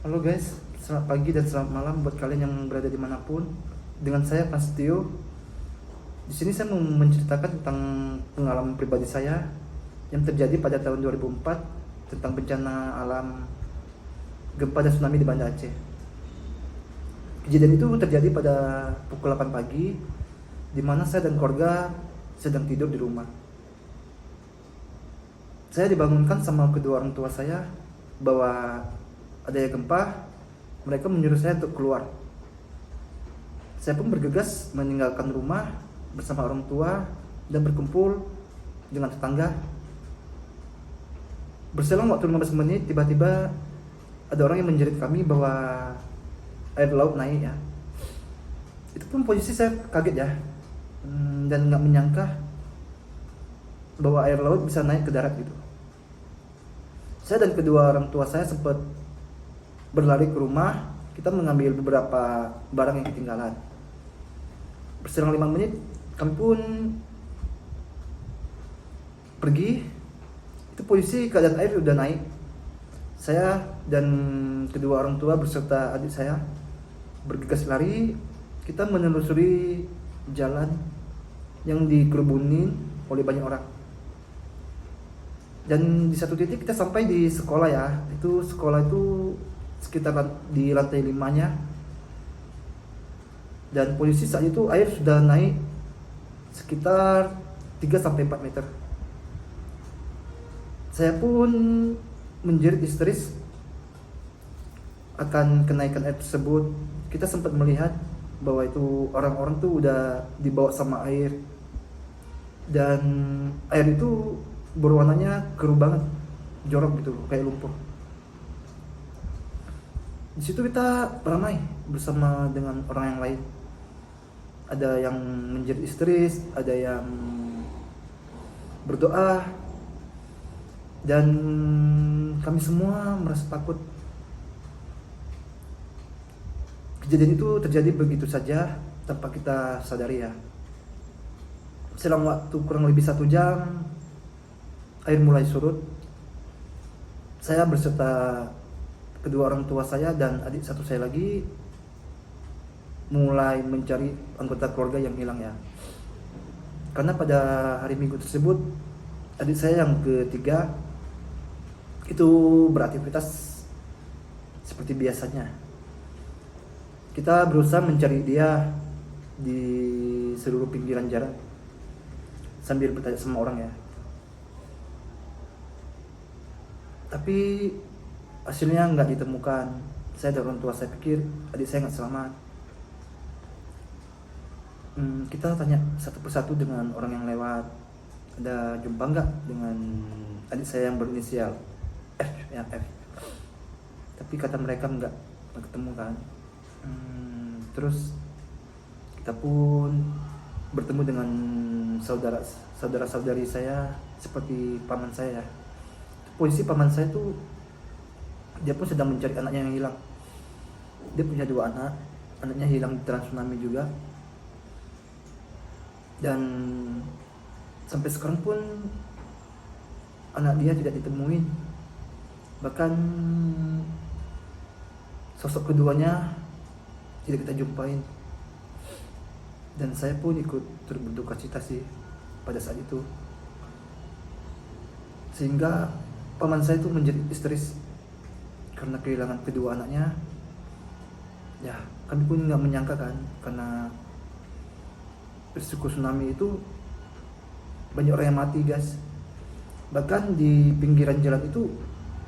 Halo guys, selamat pagi dan selamat malam buat kalian yang berada dimanapun. Dengan saya Prasetyo. Di sini saya mau menceritakan tentang pengalaman pribadi saya yang terjadi pada tahun 2004 tentang bencana alam gempa dan tsunami di Banda Aceh. Kejadian itu terjadi pada pukul 8 pagi, di mana saya dan keluarga sedang tidur di rumah. Saya dibangunkan sama kedua orang tua saya bahwa adanya gempa. Mereka menyuruh saya untuk keluar. Saya pun bergegas meninggalkan rumah bersama orang tua dan berkumpul dengan tetangga. Berselang waktu 15 menit, tiba-tiba ada orang yang menjerit kami bahwa air laut naik ya. Itu pun posisi saya kaget ya, dan nggak menyangka bahwa air laut bisa naik ke darat gitu. Saya dan kedua orang tua saya sempat berlari ke rumah. Kita mengambil beberapa barang yang ketinggalan. Berselang 5 menit, kami pun pergi. Itu posisi keadaan air udah naik. Saya dan kedua orang tua beserta adik saya bergegas lari. Kita menelusuri jalan yang dikerubunin oleh banyak orang. Dan di satu titik kita sampai di sekolah ya. Itu sekolah itu sekitar di lantai 5-nya. Dan posisi saat itu air sudah naik sekitar 3-4 meter. Saya pun menjerit histeris akan kenaikan air tersebut. Kita sempat melihat bahwa itu orang-orang tuh udah dibawa sama air. Dan air itu berwarnanya keruh banget, jorok gitu, kayak lumpur. Di situ kita ramai bersama dengan orang yang lain. Ada yang menjerit histeris, ada yang berdoa, dan kami semua merasa takut. Kejadian itu terjadi begitu saja tanpa kita sadari ya. Selang waktu kurang lebih 1 jam, air mulai surut. Saya beserta kedua orang tua saya dan adik satu saya lagi mulai mencari anggota keluarga yang hilang ya. Karena pada hari Minggu tersebut adik saya yang ketiga itu beraktivitas seperti biasanya. Kita berusaha mencari dia di seluruh pinggiran jalan sambil bertanya sama orang ya. Tapi hasilnya nggak ditemukan. Saya dan orang tua saya pikir adik saya nggak selamat. Kita tanya satu persatu dengan orang yang lewat, ada jumpa nggak dengan adik saya yang berinisial F ya, F. Tapi kata mereka nggak ketemu kan. Terus kita pun bertemu dengan saudara-saudari saya seperti paman saya. Posisi paman saya tuh dia pun sedang mencari anaknya yang hilang. Dia punya 2 anak, anaknya hilang di tsunami juga. Dan sampai sekarang pun anak dia tidak ditemuin. Bahkan sosok keduanya tidak kita jumpain. Dan saya pun ikut turut berduka cita sih pada saat itu. Sehingga paman saya itu menjadi histeris karena kehilangan kedua anaknya. Ya, kami pun nggak menyangka kan, karena risiko tsunami itu banyak orang yang mati guys. Bahkan di pinggiran jalan itu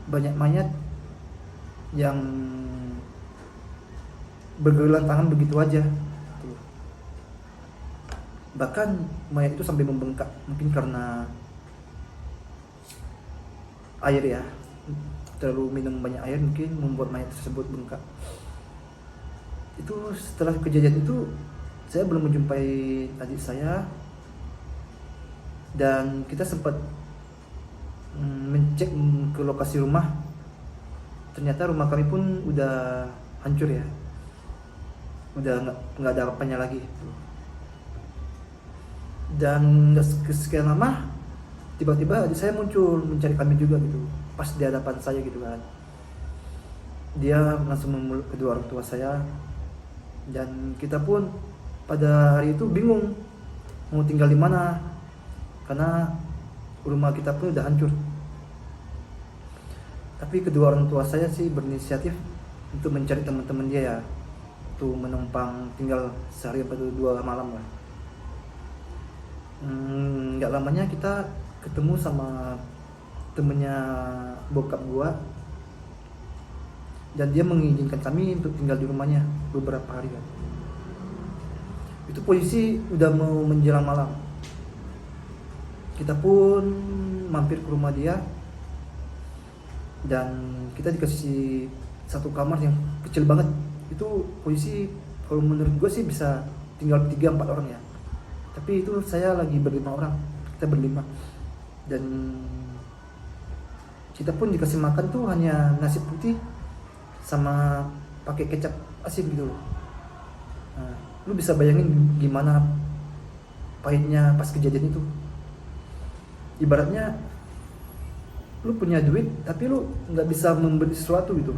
banyak mayat yang bergelantungan begitu aja. Bahkan mayat itu sampai membengkak, mungkin karena air ya, terlalu minum banyak air mungkin membuat mayat tersebut bengkak. Itu setelah kejadian itu saya belum menjumpai adik saya, dan kita sempat mencek ke lokasi rumah. Ternyata rumah kami pun udah hancur ya, udah nggak ada apa-apanya lagi. Dan sekian lama tiba-tiba adik saya muncul mencari kami juga gitu, pas di hadapan saya gitu kan. dia langsung memeluk kedua orang tua saya, dan kita pun pada hari itu bingung mau tinggal di mana karena rumah kita pun udah hancur. Tapi kedua orang tua saya sih berinisiatif untuk mencari teman-teman dia ya, untuk menumpang tinggal sehari atau 2 malam lah. Nggak lamanya kita ketemu sama temennya bokap gua, dan dia mengizinkan kami untuk tinggal di rumahnya beberapa hari kan. Itu posisi udah mau menjelang malam. Kita pun mampir ke rumah dia, dan kita dikasih satu kamar yang kecil banget. Itu posisi kalau menurut gue sih bisa tinggal 3-4 orang ya, tapi itu saya lagi ber5 orang, kita ber5, dan kita pun dikasih makan tuh hanya nasi putih sama pakai kecap asin gitu loh. Nah, lu bisa bayangin gimana pahitnya pas kejadian itu. Ibaratnya lu punya duit tapi lu nggak bisa membeli sesuatu gitu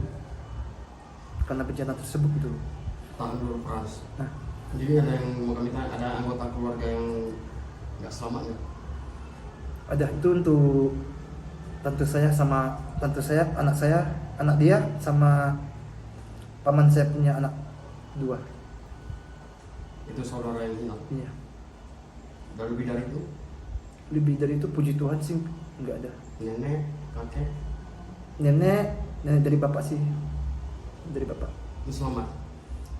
karena bencana tersebut gitu loh. Tahan dulu Pras. Nah, Jadi ada yang mau kami tanya, ada anggota keluarga yang nggak selamat ya? ada itu untuk tante saya, anak dia sama paman saya punya anak 2. Itu saudara yang hilang. Iya. Dan lebih dari itu, Lebih dari itu puji Tuhan sih nggak ada. nenek, kakek, Nenek dari bapak sih, dari bapak. itu selamat.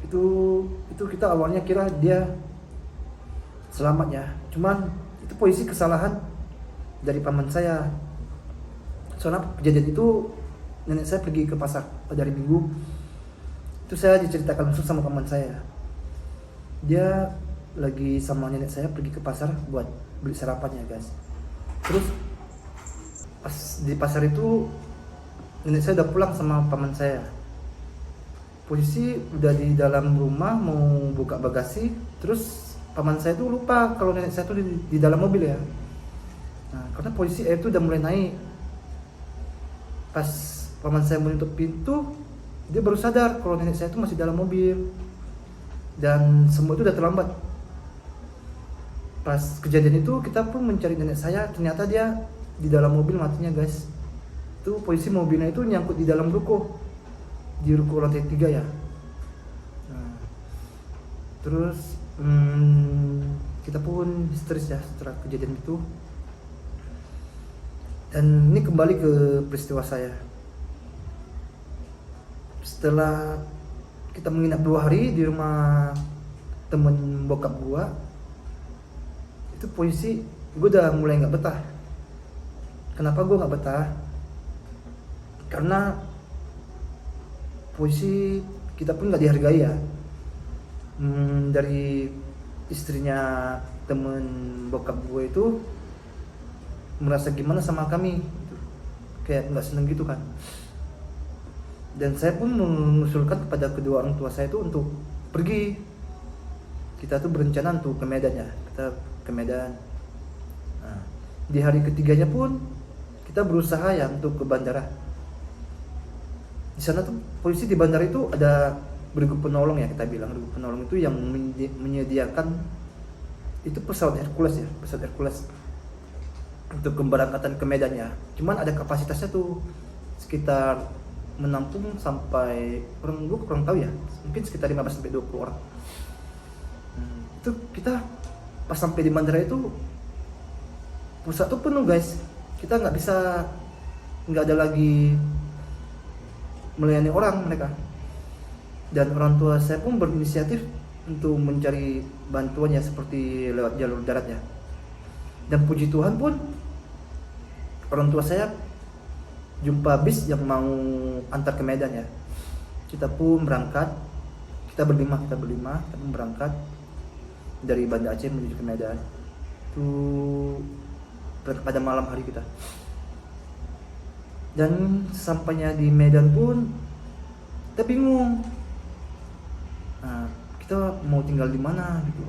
Itu kita awalnya kira dia selamat ya, cuman itu posisi kesalahan dari paman saya. Soalnya kejadian itu nenek saya pergi ke pasar pada hari Minggu. Itu saya diceritakan langsung sama paman saya. Dia lagi sama nenek saya pergi ke pasar buat beli sarapannya guys. Terus pas di pasar itu nenek saya udah pulang sama paman saya. Posisi udah di dalam rumah mau buka bagasi, terus paman saya tuh lupa kalau nenek saya tuh di dalam mobil ya. Nah, karena posisi air tuh udah mulai naik. Pas paman saya mau nutup pintu, dia baru sadar kalau nenek saya tuh masih dalam mobil. Dan semua itu udah terlambat. Pas kejadian itu kita pun mencari nenek saya, ternyata dia di dalam mobil matinya guys. Itu posisi mobilnya itu nyangkut di dalam ruko, di ruko lantai 3 ya. Nah, terus kita pun histeris ya setelah kejadian itu. Dan ini kembali ke peristiwa saya. Setelah kita menginap 2 hari di rumah temen bokap gua, itu posisi gue udah mulai nggak betah. Kenapa gue nggak betah? Karena posisi kita pun nggak dihargai ya. Dari istrinya temen bokap gue itu merasa gimana sama kami gitu. Kayak nggak seneng gitu kan. Dan saya pun mengusulkan kepada kedua orang tua saya itu untuk pergi. Kita tuh berencana untuk ke Medan ya, kita ke Medan. Nah, di hari ketiganya pun kita berusaha ya untuk ke bandara. Di sana tuh polisi di bandara itu ada bergu penolong ya, kita bilang bergu penolong itu yang menyediakan itu pesawat Hercules ya, pesawat Hercules untuk keberangkatan ke Medan ya. Cuman ada kapasitasnya tuh sekitar menampung sampai kurang tahu ya, mungkin sekitar 15-20 orang. Itu kita pas sampai di bandara itu pusat tuh penuh guys. Kita nggak ada lagi melayani orang mereka. Dan orang tua saya pun berinisiatif untuk mencari bantuan ya, seperti lewat jalur darat ya. Dan puji Tuhan pun orang tua saya jumpa bis yang mau antar ke Medan ya. Kita pun berangkat, kita berlima kita pun berangkat dari Banda Aceh menuju ke Medan. Itu pada malam hari kita. Dan sampainya di Medan pun kita bingung. Nah, kita mau tinggal di mana gitu.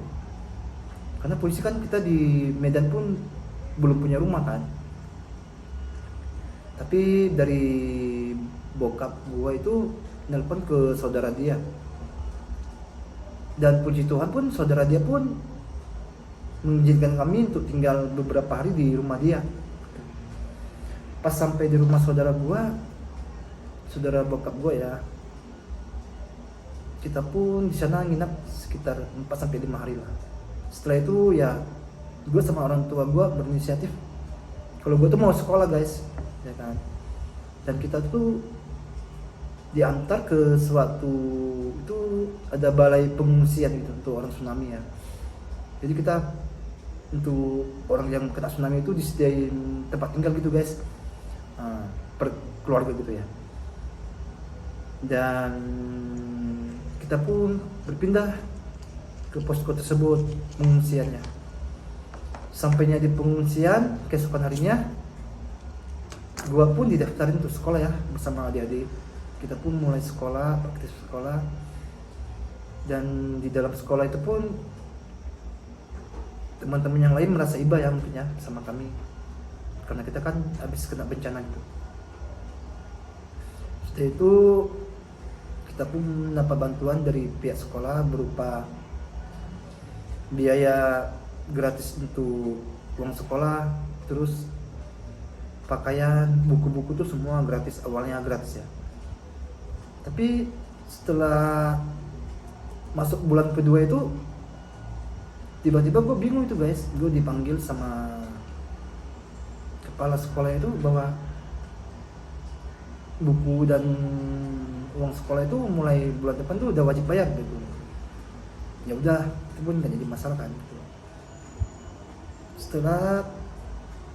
Karena polisi kan kita di Medan pun belum punya rumah kan. Tapi dari bokap gua itu nelpon ke saudara dia. Dan puji Tuhan pun saudara dia pun mengizinkan kami untuk tinggal beberapa hari di rumah dia. Pas sampai di rumah saudara bokap gua ya, kita pun di sana nginap sekitar 4 sampai 5 hari lah. Setelah itu ya gue sama orang tua gue berinisiatif kalau gue tuh mau sekolah guys, ya kan. Dan kita tuh diantar ke suatu itu ada balai pengungsian gitu untuk orang tsunami ya. Jadi kita untuk orang yang kena tsunami itu disediain tempat tinggal gitu guys, per keluarga gitu ya. Dan kita pun berpindah ke posko tersebut pengungsiannya. Sampainya di pengungsian, keesokan harinya gua pun didaftarin untuk sekolah ya bersama adik-adik. Kita pun mulai sekolah, aktif sekolah. Dan di dalam sekolah itu pun teman-teman yang lain merasa iba ya mungkin ya sama kami, karena kita kan habis kena bencana gitu. Setelah itu kita pun mendapat bantuan dari pihak sekolah berupa biaya gratis untuk uang sekolah, terus pakaian, buku-buku tuh semua gratis, awalnya gratis ya. Tapi setelah masuk bulan kedua itu tiba-tiba gue bingung itu guys, gue dipanggil sama kepala sekolah itu bahwa buku dan uang sekolah itu mulai bulan depan tuh udah wajib bayar gitu. Ya udah, itu pun gak jadi masalah kan gitu. Setelah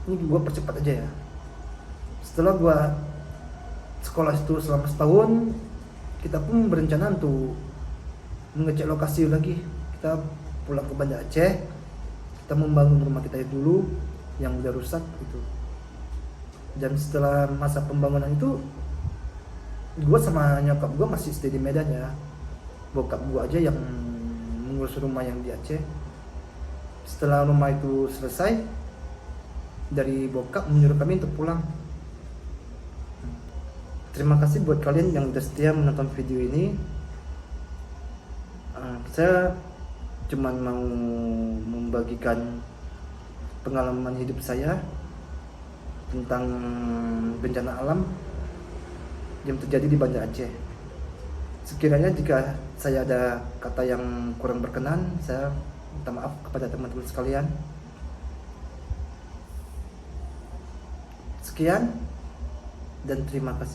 ini gue percepat aja ya. Setelah gue sekolah itu selama setahun, kita pun berencana untuk mengecek lokasi lagi. Kita pulang ke Banda Aceh, kita membangun rumah kita dulu yang udah rusak gitu. Dan setelah masa pembangunan itu, gue sama nyokap gue masih stay di Medan ya. Bokap gue aja yang mengurus rumah yang di Aceh. Setelah rumah itu selesai, dari bokap menyuruh kami untuk pulang. Terima kasih buat kalian yang udah setia menonton video ini. Saya cuman mau membagikan pengalaman hidup saya tentang bencana alam yang terjadi di Banda Aceh. Sekiranya jika saya ada kata yang kurang berkenan, saya minta maaf kepada teman-teman sekalian. Sekian dan terima kasih.